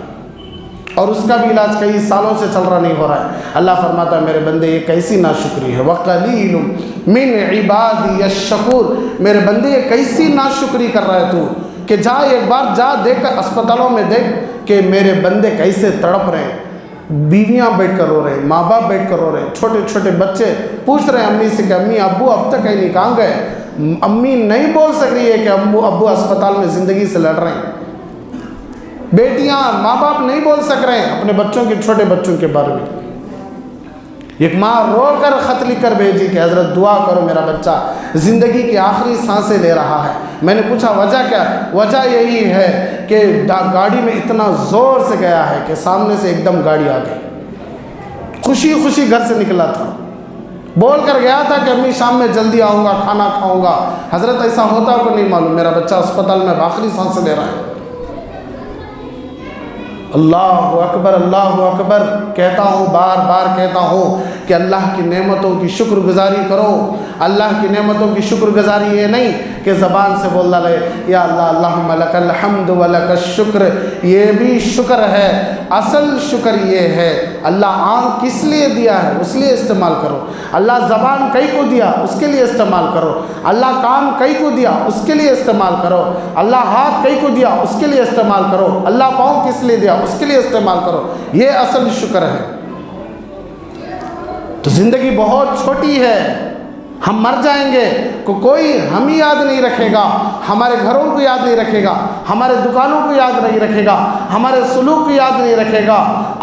اور اس کا بھی علاج کئی سالوں سے چل رہا نہیں ہو رہا ہے۔ اللہ فرماتا ہے میرے بندے یہ کیسی ناشکری ہے، وَقَلِيلٌ مِّنْ عِبَادِيَ الشَّكُورُ، میرے بندے یہ کیسی ناشکری کر رہا ہے تو، کہ جا ایک بار جا دیکھ کر اسپتالوں میں دیکھ کہ میرے بندے کیسے تڑپ رہے ہیں، بیویاں بیٹھ کر رو رہے ہیں، ماں باپ بیٹھ کر رو رہے ہیں، چھوٹے چھوٹے بچے پوچھ رہے ہیں امی سے کہ امی ابو اب تک کہیں نہیں، کہاں گئے؟ امی نہیں بول سک رہی ہے کہ ابو اسپتال میں زندگی سے لڑ رہے ہیں۔ بیٹیاں، ماں باپ نہیں بول سک رہے ہیں اپنے بچوں کے، چھوٹے بچوں کے بارے میں۔ ایک ماں رو کر خط لکھ کر بھیجی کہ حضرت دعا کرو میرا بچہ زندگی کی آخری سانسیں لے رہا ہے۔ میں نے پوچھا وجہ کیا؟ وجہ یہی ہے کہ گاڑی میں اتنا زور سے گیا ہے کہ سامنے سے ایک دم گاڑی آ گئی، خوشی خوشی گھر سے نکلا تھا، بول کر گیا تھا کہ امی شام میں جلدی آؤں گا، کھانا کھاؤں گا۔ حضرت ایسا ہوتا کو نہیں معلوم، میرا بچہ اسپتال میں آخری سانسیں لے رہا ہے۔ اللہ اکبر، اللہ اکبر، کہتا ہوں بار بار کہتا ہوں کہ اللہ کی نعمتوں کی شکر گزاری کرو۔ اللہ کی نعمتوں کی شکر گزاری یہ نہیں کہ زبان سے بولنا رہے یا اللہ اللہم لک الحمد ولک الشکر، یہ بھی شکر ہے۔ اصل شکر یہ ہے اللہ آنکھ کس لیے دیا ہے اس لیے استعمال کرو، اللہ زبان کئی کو دیا اس کے لیے استعمال کرو، اللہ کان کئی کو دیا اس کے لیے استعمال کرو، اللہ ہاتھ کئی کو دیا اس کے لیے استعمال کرو، اللہ پاؤں کس لیے دیا اس کے لیے استعمال کرو، یہ اصل شکر ہے۔ تو زندگی بہت چھوٹی ہے، ہم مر جائیں گے، کوئی ہمیں یاد نہیں رکھے گا، ہمارے گھروں کو یاد نہیں رکھے گا، ہمارے دکانوں کو یاد نہیں رکھے گا، ہمارے سلوک کو یاد نہیں رکھے گا۔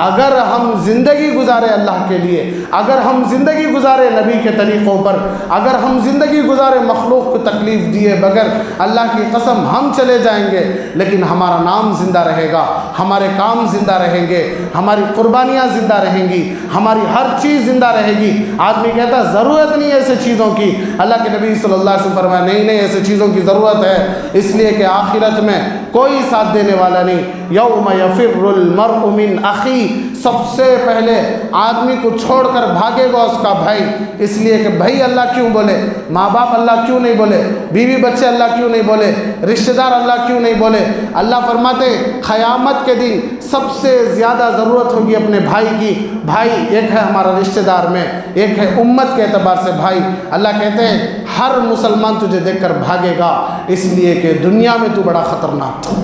اگر ہم زندگی گزارے اللہ کے لیے، اگر ہم زندگی گزارے نبی کے طریقوں پر، اگر ہم زندگی گزارے مخلوق کو تکلیف دیے بغیر، اللہ کی قسم ہم چلے جائیں گے لیکن ہمارا نام زندہ رہے گا، ہمارے کام زندہ رہیں گے، ہماری قربانیاں زندہ رہیں گی، ہماری ہر چیز زندہ رہے گی۔ آدمی کہتا ہے ضرورت نہیں ہے ایسے چیزوں کی، اللہ کے نبی صلی اللہ علیہ وسلم فرمایا نہیں ایسے چیزوں کی ضرورت ہے، اس لیے کہ آخرت میں کوئی ساتھ دینے والا نہیں۔ یوم یفر المرء من اخی، سب سے پہلے آدمی کو چھوڑ کر بھاگے گا اس کا بھائی، اس لیے کہ بھائی اللہ کیوں بولے، ماں باپ اللہ کیوں نہیں بولے، بیوی بچے اللہ کیوں نہیں بولے، رشتہ دار اللہ کیوں نہیں بولے۔ اللہ فرماتے قیامت کے دن سب سے زیادہ ضرورت ہوگی اپنے بھائی کی۔ بھائی ایک ہے ہمارا رشتہ دار میں، ایک ہے امت کے اعتبار سے بھائی۔ اللہ کہتے ہیں ہر مسلمان تجھے دیکھ کر بھاگے گا، اس لیے کہ دنیا میں تو بڑا خطرناک تھا،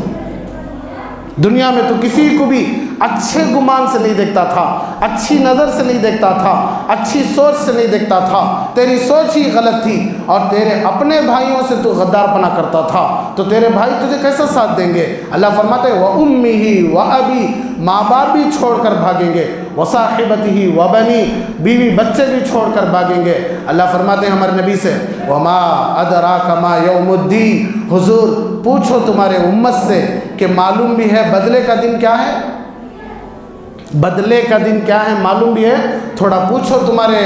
دنیا میں تو کسی کو بھی اچھے گمان سے نہیں دیکھتا تھا، اچھی نظر سے نہیں دیکھتا تھا، اچھی سوچ سے نہیں دیکھتا تھا، تیری سوچ ہی غلط تھی، اور تیرے اپنے بھائیوں سے تو غدار پنا کرتا تھا، تو تیرے بھائی تجھے کیسا ساتھ دیں گے؟ اللہ فرماتے ہیں وَأُمِّهِ وَأَبِي، ماں باپ بھی چھوڑ کر بھاگیں گے، وَصَاحِبَتِهِ وَبَنِي، بیوی بچے بھی چھوڑ کر بھاگیں گے۔ اللہ فرماتے ہیں ہمارے نبی سے وَمَا أَدْرَاكَ مَا يَوْمُ الدِّينِ، حضور پوچھو تمہارے امت سے کہ معلوم بھی ہے بدلے کا دن کیا ہے؟ بدلے کا دن کیا ہے معلوم بھی ہے؟ تھوڑا پوچھو تمہارے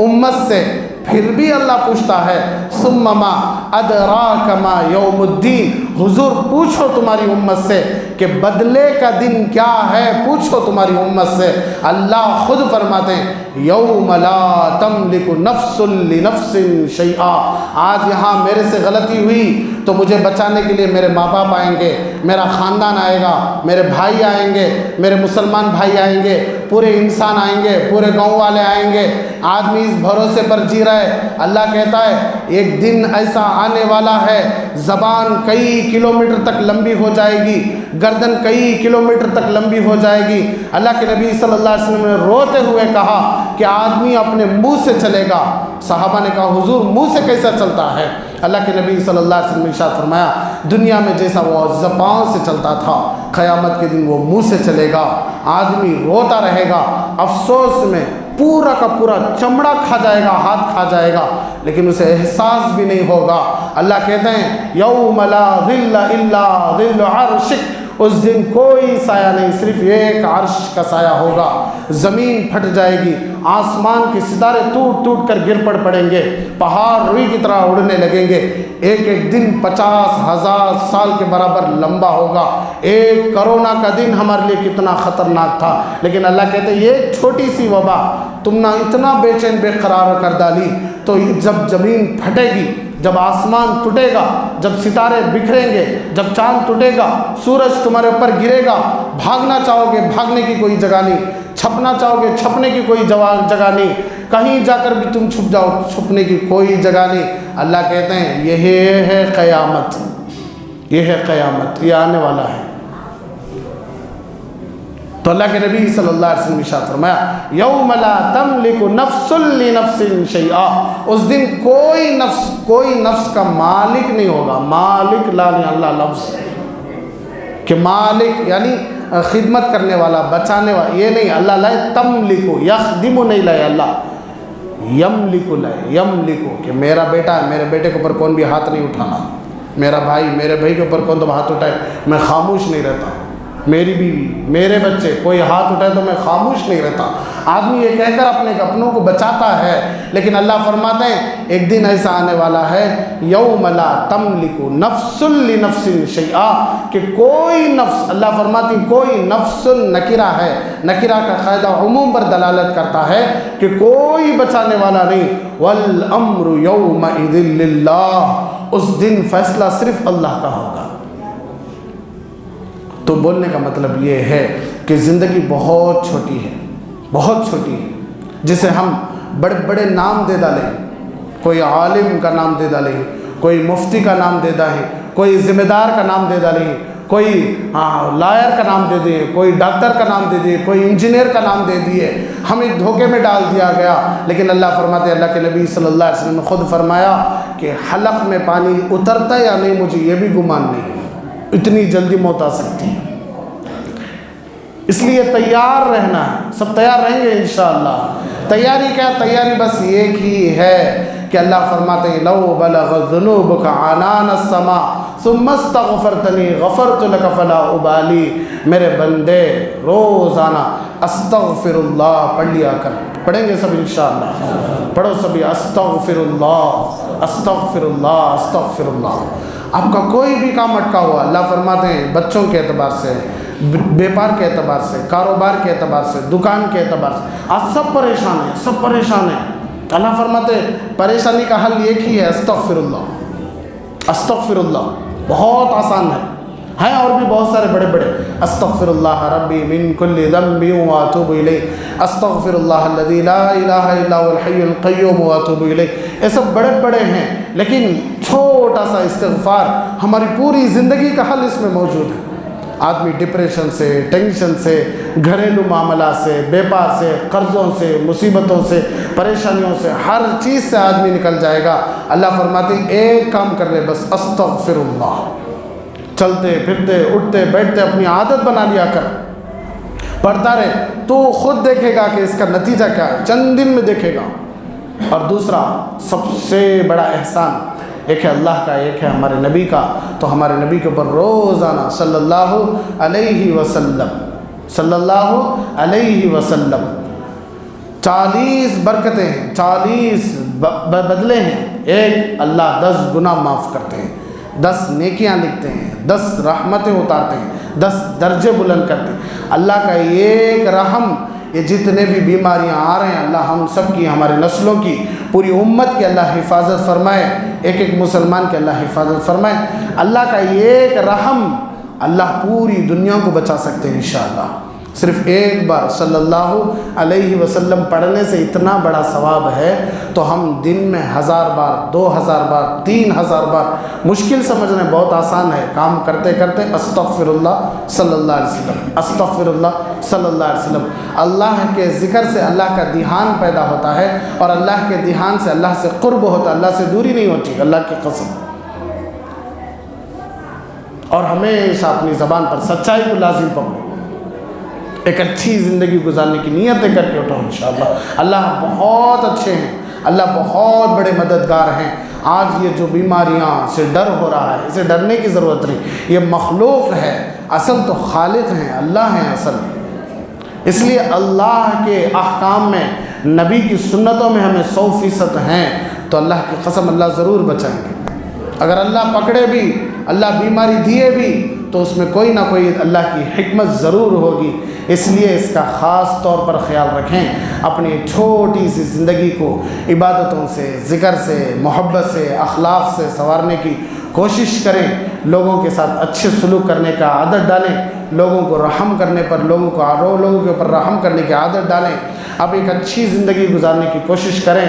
امت سے۔ پھر بھی اللہ پوچھتا ہے ثم ما ادراک ما یوم الدین، حضور پوچھو تمہاری امت سے کہ بدلے کا دن کیا ہے، پوچھو تمہاری امت سے۔ اللہ خود فرماتے ہیں یوم لا تملک نفس لنفس شیئا، آج یہاں میرے سے غلطی ہوئی تو مجھے بچانے کے لیے میرے ماں باپ آئیں گے، میرا خاندان آئے گا، میرے بھائی آئیں گے، میرے مسلمان بھائی آئیں گے، پورے انسان آئیں گے، پورے گاؤں والے آئیں گے۔ آدمی اس بھروسے پر جی رہا ہے، اللہ کہتا ہے ایک دن ایسا آنے والا ہے زبان کئی کلومیٹر تک لمبی ہو جائے گی، گردن کئی کلومیٹر تک لمبی ہو جائے گی۔ اللہ کے نبی صلی اللہ علیہ وسلم نے روتے ہوئے کہا کہ آدمی اپنے منہ سے چلے گا۔ صحابہ نے کہا حضور منہ سے کیسا چلتا ہے؟ اللہ کے نبی صلی اللہ علیہ وسلم نے ارشاد فرمایا دنیا میں جیسا وہ زبان سے چلتا تھا قیامت کے دن وہ منہ سے چلے گا۔ آدمی روتا رہے گا، افسوس میں پورا کا پورا چمڑا کھا جائے گا، ہاتھ کھا جائے گا، لیکن اسے احساس بھی نہیں ہوگا۔ اللہ کہتے ہیں یوم لا ظل الا ظل عرشک، اس دن کوئی سایہ نہیں، صرف ایک عرش کا سایہ ہوگا۔ زمین پھٹ جائے گی، آسمان کے ستارے ٹوٹ ٹوٹ کر گر پڑیں گے، پہاڑ روئی کی طرح اڑنے لگیں گے۔ ایک ایک دن 50,000 سال کے برابر لمبا ہوگا۔ ایک کرونا کا دن ہمارے لیے کتنا خطرناک تھا، لیکن اللہ کہتے ہیں یہ چھوٹی سی وبا تم نے اتنا بے چین بے قرار کر ڈالی، تو جب زمین پھٹے گی، جب آسمان ٹوٹے گا، جب ستارے بکھریں گے، جب چاند ٹوٹے گا، سورج تمہارے اوپر گرے گا، بھاگنا چاہو گے بھاگنے کی کوئی جگہ نہیں، چھپنا چاہو گے چھپنے کی کوئی جگہ نہیں، کہیں جا کر بھی تم چھپ جاؤ چھپنے کی کوئی جگہ نہیں۔ اللہ کہتے ہیں یہ ہے قیامت، یہ ہے قیامت، یہ آنے والا ہے۔ تو اللہ کے نبی صلی اللہ علیہ وسلم نے ارشاد فرمایا یوم لا تملک نفس لنفس شیئا، اس دن کوئی نفس کا مالک نہیں ہوگا۔ مالک لا نہیں اللہ لفظ کہ مالک یعنی خدمت کرنے والا، بچانے والا، یہ نہیں۔ اللہ لائے تملکو، یخدم نہیں لائے، اللہ یملکو لائے، یملکو کہ میرا بیٹا ہے، میرے بیٹے کے اوپر کون بھی ہاتھ نہیں اٹھانا، میرا بھائی میرے بھائی کے اوپر کون تو ہاتھ اٹھائے میں خاموش نہیں رہتا، میری بیوی میرے بچے کوئی ہاتھ اٹھائے تو میں خاموش نہیں رہتا۔ آدمی یہ کہہ کر اپنے اپنوں کو بچاتا ہے، لیکن اللہ فرماتے ہیں ایک دن ایسا آنے والا ہے یوم لا تملک نفس لنفس شیئا کہ کوئی نفس، اللہ فرماتی کوئی نفس نکرہ ہے، نکرہ کا قاعدہ عموم پر دلالت کرتا ہے کہ کوئی بچانے والا نہیں۔ والامر یومئذ للہ، اس دن فیصلہ صرف اللہ کا ہوگا۔ تو بولنے کا مطلب یہ ہے کہ زندگی بہت چھوٹی ہے، بہت چھوٹی ہے، جسے ہم بڑے بڑے نام دے ڈالیں، کوئی عالم کا نام دے ڈالیں، کوئی مفتی کا نام دے ڈالیں، کوئی ذمہ دار کا نام دے ڈالیں، کوئی لائر کا نام دے دیے، کوئی ڈاکٹر کا نام دے دیے، کوئی انجینئر کا نام دے دیے، ہمیں دھوکے میں ڈال دیا گیا۔ لیکن اللہ فرماتے ہیں، اللہ کے نبی صلی اللہ علیہ وسلم نے خود فرمایا کہ حلق میں پانی اترتا یا نہیں مجھے یہ بھی گمان نہیں ہے، اتنی جلدی موت آ سکتی ہے، اس لیے تیار رہنا ہے۔ سب تیار رہیں گے انشاءاللہ۔ تیاری کیا؟ تیاری بس ایک ہی ہے کہ اللہ فرماتے ہیں لو بلغ ذنوبک عنان السماء ثم استغفرتنی غفرت لک فلا ابالی۔ میرے بندے روزانہ استغفر اللہ پڑھ لیا کر، پڑھیں گے سب انشاءاللہ، پڑھو سبھی استغفر اللہ استغفر اللہ استغفر اللہ۔ آپ کا کوئی بھی کام اٹکا ہوا، اللہ فرماتے ہیں بچوں کے اعتبار سے، بیپار کے اعتبار سے، کاروبار کے اعتبار سے، دکان کے اعتبار سے، آج سب پریشان ہیں، سب پریشان ہیں۔ اللہ فرماتے ہیں پریشانی کا حل ایک ہی ہے، استغفر اللہ استغفر اللہ، بہت آسان ہے اور بھی بہت سارے بڑے بڑے، استغفر اللہ ربی من کل ذنب واتوب الیہ، استغفر اللہ الذی لا الہ الا هو الحی القیوم واتوب الیہ، یہ سب بڑے بڑے ہیں، لیکن چھوٹا سا استغفار ہماری پوری زندگی کا حل اس میں موجود ہے۔ آدمی ڈپریشن سے، ٹینشن سے، گھریلو معاملات سے، بیپار سے، قرضوں سے، مصیبتوں سے، پریشانیوں سے، ہر چیز سے آدمی نکل جائے گا۔ اللہ فرماتے ہیں ایک کام کر لے بس، استغفر اللہ چلتے پھرتے اٹھتے بیٹھتے اپنی عادت بنا لیا کر، پڑھتا رہے، تو خود دیکھے گا کہ اس کا نتیجہ کیا ہے، چند دن میں دیکھے گا۔ اور دوسرا سب سے بڑا احسان ایک ہے اللہ کا، ایک ہے ہمارے نبی کا، تو ہمارے نبی کے اوپر روزانہ صلی اللہ علیہ وسلم 40 برکتیں ہیں، 40 بدلے ہیں۔ ایک، اللہ 10 گناہ معاف کرتے ہیں، 10 نیکیاں لکھتے ہیں، 10 رحمتیں اتارتے ہیں، 10 درجے بلند کرتے ہیں۔ اللہ کا ایک رحم، یہ جتنے بھی بیماریاں آ رہے ہیں اللہ ہم سب کی، ہمارے نسلوں کی، پوری امت کی اللہ حفاظت فرمائے، ایک ایک مسلمان کی اللہ حفاظت فرمائے۔ اللہ کا ایک رحم، اللہ پوری دنیا کو بچا سکتے ہیں انشاءاللہ۔ صرف ایک بار صلی اللہ علیہ وسلم پڑھنے سے اتنا بڑا ثواب ہے، تو ہم دن میں 1000 بار، 2000 بار، 3000 بار، مشکل سمجھنا بہت آسان ہے، کام کرتے کرتے استغفر اللہ صلی اللہ علیہ وسلم، استغفر اللہ صلی اللہ علیہ وسلم۔ اللہ کے ذکر سے اللہ کا دھیان پیدا ہوتا ہے، اور اللہ کے دھیان سے اللہ سے قرب ہوتا ہے، اللہ سے دوری نہیں ہوتی، اللہ کی قسم۔ اور ہمیشہ اپنی زبان پر سچائی کو لازم پکڑو، ایک اچھی زندگی گزارنے کی نیتیں کر کے اٹھو انشاءاللہ۔ اللہ بہت اچھے ہیں، اللہ بہت بڑے مددگار ہیں۔ آج یہ جو بیماریاں سے ڈر ہو رہا ہے، اسے ڈرنے کی ضرورت نہیں، یہ مخلوق ہے، اصل تو خالق ہیں، اللہ ہیں اصل۔ اس لیے اللہ کے احکام میں، نبی کی سنتوں میں ہمیں 100% ہیں، تو اللہ کی قسم اللہ ضرور بچائیں گے۔ اگر اللہ پکڑے بھی، اللہ بیماری دیے بھی، تو اس میں کوئی نہ کوئی اللہ کی حکمت ضرور ہوگی۔ اس لیے اس کا خاص طور پر خیال رکھیں، اپنی چھوٹی سی زندگی کو عبادتوں سے، ذکر سے، محبت سے، اخلاق سے سنوارنے کی کوشش کریں، لوگوں کے ساتھ اچھے سلوک کرنے کا عادت ڈالیں، لوگوں کو رحم کرنے پر، لوگوں کے اوپر رحم کرنے کی عادت ڈالیں، اب ایک اچھی زندگی گزارنے کی کوشش کریں۔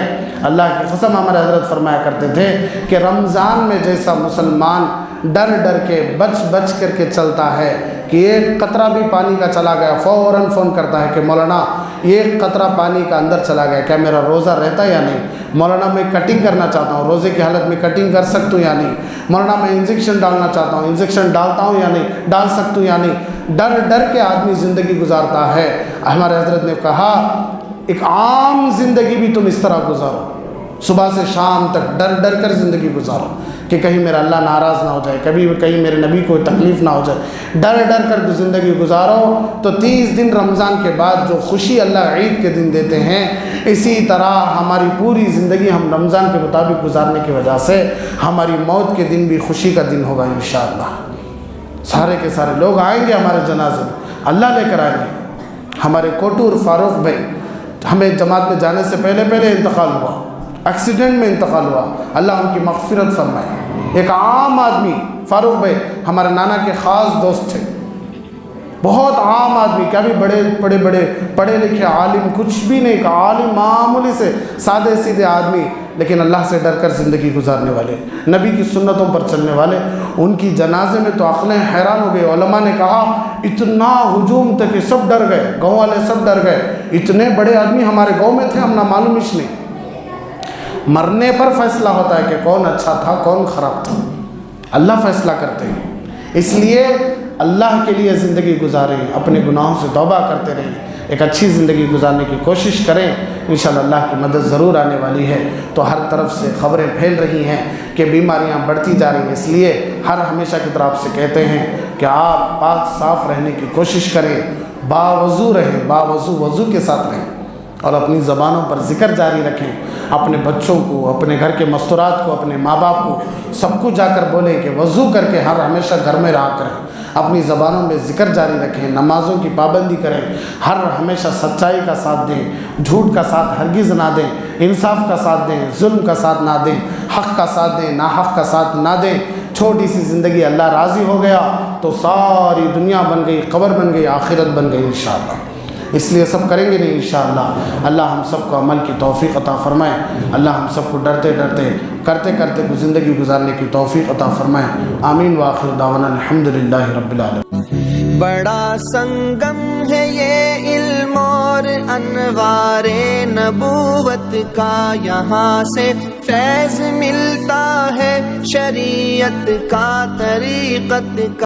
اللہ کی قسم ہمارے حضرت فرمایا کرتے تھے کہ رمضان میں جیسا مسلمان ڈر ڈر کے، بچ کر کے چلتا ہے کہ ایک قطرہ بھی پانی کا چلا گیا، فوراً فون کرتا ہے کہ مولانا ایک قطرہ پانی کا اندر چلا گیا، کیا میرا روزہ رہتا یا نہیں؟ مولانا میں کٹنگ کرنا چاہتا ہوں، روزے کی حالت میں کٹنگ کر سکتا ہوں یا نہیں؟ مولانا میں انجیکشن ڈالنا چاہتا ہوں، انجیکشن ڈالتا ہوں یا نہیں، ڈال سکتا ہوں یا نہیں؟ ڈر ڈر کے آدمی زندگی گزارتا ہے۔ ہمارے حضرت نے کہا ایک عام زندگی بھی تم اس طرح گزارو، صبح سے شام تک ڈر ڈر کر زندگی گزارو کہ کہیں میرا اللہ ناراض نہ ہو جائے، کہیں میرے نبی کو تکلیف نہ ہو جائے، ڈر ڈر کر زندگی گزارو، تو 30 دن رمضان کے بعد جو خوشی اللہ عید کے دن دیتے ہیں، اسی طرح ہماری پوری زندگی ہم رمضان کے مطابق گزارنے کی وجہ سے ہماری موت کے دن بھی خوشی کا دن ہوگا انشاءاللہ۔ سارے کے سارے لوگ آئیں گے ہمارے جنازے میں، اللہ لے کر آئیں گے۔ ہمارے کوٹور فاروق بھائی، ہمیں جماعت میں جانے سے پہلے انتقال ہوا، ایکسیڈنٹ میں انتقال ہوا، اللہ ان کی مغفرت فرمائے۔ ایک عام آدمی، فاروق بھائی ہمارے نانا کے خاص دوست تھے، بہت عام آدمی، کیا بھی بڑے پڑھے لکھے عالم کچھ بھی نہیں، کہ عالم معمولی سے سادے سیدھے آدمی، لیکن اللہ سے ڈر کر زندگی گزارنے والے، نبی کی سنتوں پر چلنے والے۔ ان کی جنازے میں تو عقلیں حیران ہو گئی، علماء نے کہا اتنا ہجوم تھا کہ سب ڈر گئے، گاؤں والے سب ڈر گئے، اتنے بڑے آدمی ہمارے گاؤں میں تھے، ہم نہ معلوم ہی نہیں۔ مرنے پر فیصلہ ہوتا ہے کہ کون اچھا تھا کون خراب تھا، اللہ فیصلہ کرتے ہیں۔ اس لیے اللہ کے لیے زندگی گزاریں، اپنے گناہوں سے توبہ کرتے رہیں، ایک اچھی زندگی گزارنے کی کوشش کریں، انشاءاللہ اللہ کی مدد ضرور آنے والی ہے۔ تو ہر طرف سے خبریں پھیل رہی ہیں کہ بیماریاں بڑھتی جا رہی ہیں، اس لیے ہمیشہ کی طرح آپ سے کہتے ہیں کہ آپ پاک صاف رہنے کی کوشش کریں، باوضو رہیں، وضو کے ساتھ رہیں، اور اپنی زبانوں پر ذکر جاری رکھیں، اپنے بچوں کو، اپنے گھر کے مستورات کو، اپنے ماں باپ کو، سب کو جا کر بولیں کہ وضو کر کے ہمیشہ گھر میں رہا کریں، اپنی زبانوں میں ذکر جاری رکھیں، نمازوں کی پابندی کریں، ہمیشہ سچائی کا ساتھ دیں، جھوٹ کا ساتھ ہرگز نہ دیں، انصاف کا ساتھ دیں، ظلم کا ساتھ نہ دیں، حق کا ساتھ دیں، ناحق کا ساتھ نہ دیں۔ چھوٹی سی زندگی اللہ راضی ہو گیا تو ساری دنیا بن گئی، قبر بن گئی، آخرت بن گئی انشاءاللہ۔ اس لیے سب کریں گے نہیں انشاءاللہ۔ اللہ ہم سب کو عمل کی توفیق عطا فرمائے، اللہ ہم سب کو ڈرتے کرتے زندگی گزارنے کی توفیق عطا فرمائے۔ آمین وآخر دعوانا الحمدللہ رب العالمین۔ بڑا سنگم ہے یہ علم اور انوار نبوت کا یہاں سے فیض ملتا ہے، شریعت کا طریقت کا